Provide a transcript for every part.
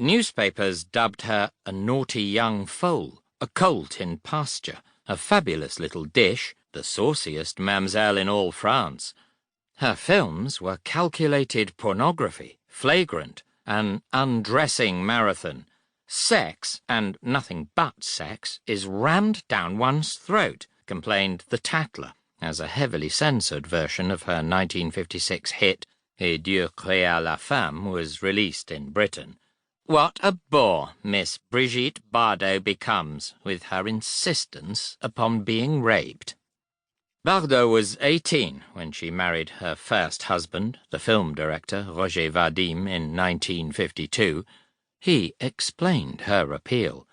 Newspapers dubbed her a naughty young foal, a colt in pasture, a fabulous little dish, the sauciest mamselle in all France. Her films were calculated pornography, flagrant, an undressing marathon. Sex, and nothing but sex, is rammed down one's throat, complained The Tattler, as a heavily censored version of her 1956 hit Et Dieu créa la femme was released in Britain. What a bore Miss Brigitte Bardot becomes with her insistence upon being raped. Bardot was 18 when she married her first husband, the film director Roger Vadim, in 1952. He explained her appeal.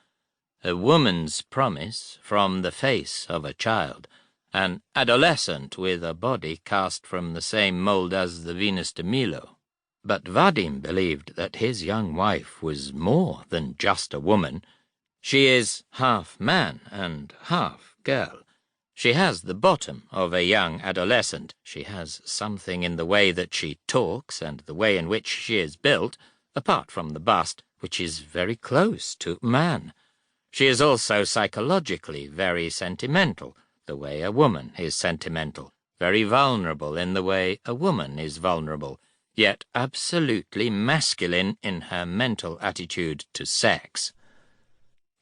A woman's promise from the face of a child, an adolescent with a body cast from the same mould as the Venus de Milo. But Vadim believed that his young wife was more than just a woman. She is half man and half girl. She has the bottom of a young adolescent. She has something in the way that she talks and the way in which she is built, apart from the bust, which is very close to man. She is also psychologically very sentimental, the way a woman is sentimental, very vulnerable in the way a woman is vulnerable, yet absolutely masculine in her mental attitude to sex.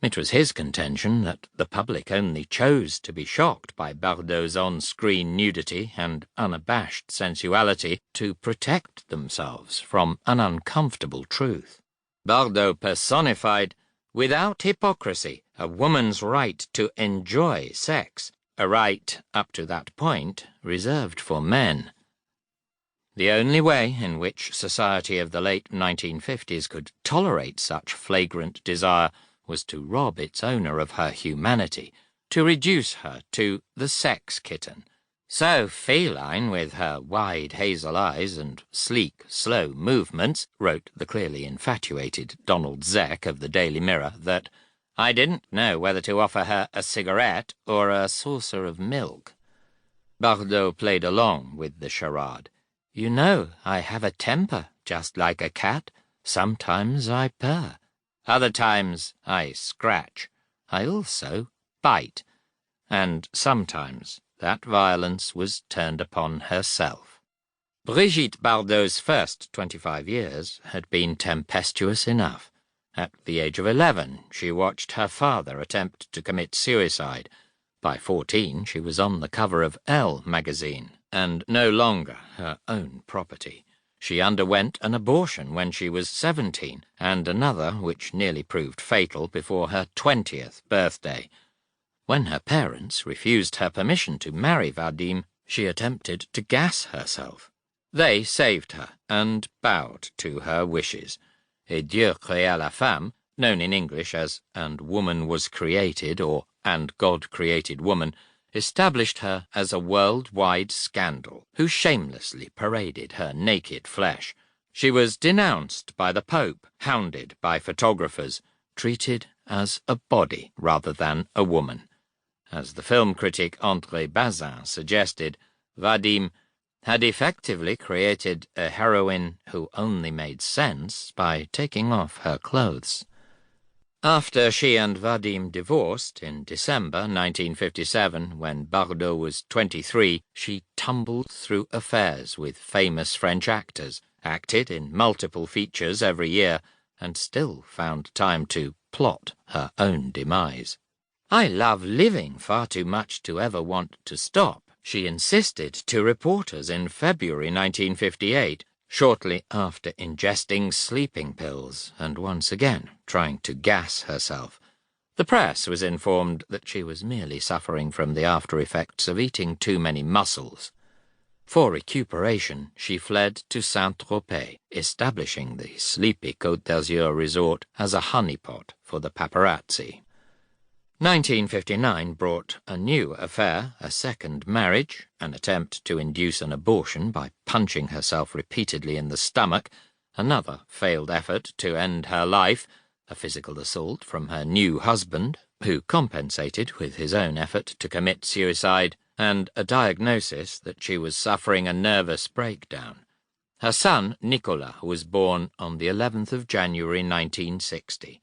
It was his contention that the public only chose to be shocked by Bardot's on-screen nudity and unabashed sensuality to protect themselves from an uncomfortable truth. Bardot personified, without hypocrisy, a woman's right to enjoy sex, a right, up to that point, reserved for men. The only way in which society of the late 1950s could tolerate such flagrant desire was to rob its owner of her humanity, to reduce her to the sex kitten, so feline with her wide hazel eyes and sleek, slow movements, wrote the clearly infatuated Donald Zeck of the Daily Mirror, that I didn't know whether to offer her a cigarette or a saucer of milk. Bardot played along with the charade. You know, I have a temper, just like a cat. Sometimes I purr. Other times I scratch. I also bite. And sometimes that violence was turned upon herself. Brigitte Bardot's first 25 years had been tempestuous enough. At the age of 11, she watched her father attempt to commit suicide. By 14, she was on the cover of Elle magazine, and no longer her own property. She underwent an abortion when she was 17, and another which nearly proved fatal before her 20th birthday. When her parents refused her permission to marry Vadim, she attempted to gas herself. They saved her and bowed to her wishes. Et Dieu créa la femme, known in English as And Woman Was Created or And God Created Woman, established her as a worldwide scandal who shamelessly paraded her naked flesh. She was denounced by the Pope, hounded by photographers, treated as a body rather than a woman. As the film critic André Bazin suggested, Vadim had effectively created a heroine who only made sense by taking off her clothes. After she and Vadim divorced in December 1957, when Bardot was 23, she tumbled through affairs with famous French actors, acted in multiple features every year, and still found time to plot her own demise. I love living far too much to ever want to stop, she insisted to reporters in February 1958, shortly after ingesting sleeping pills and once again trying to gas herself. The press was informed that she was merely suffering from the after-effects of eating too many mussels. For recuperation, she fled to Saint-Tropez, establishing the sleepy Côte d'Azur resort as a honeypot for the paparazzi. 1959 brought a new affair, a second marriage, an attempt to induce an abortion by punching herself repeatedly in the stomach, another failed effort to end her life, a physical assault from her new husband, who compensated with his own effort to commit suicide, and a diagnosis that she was suffering a nervous breakdown. Her son, Nicolas, was born on the 11th of January 1960.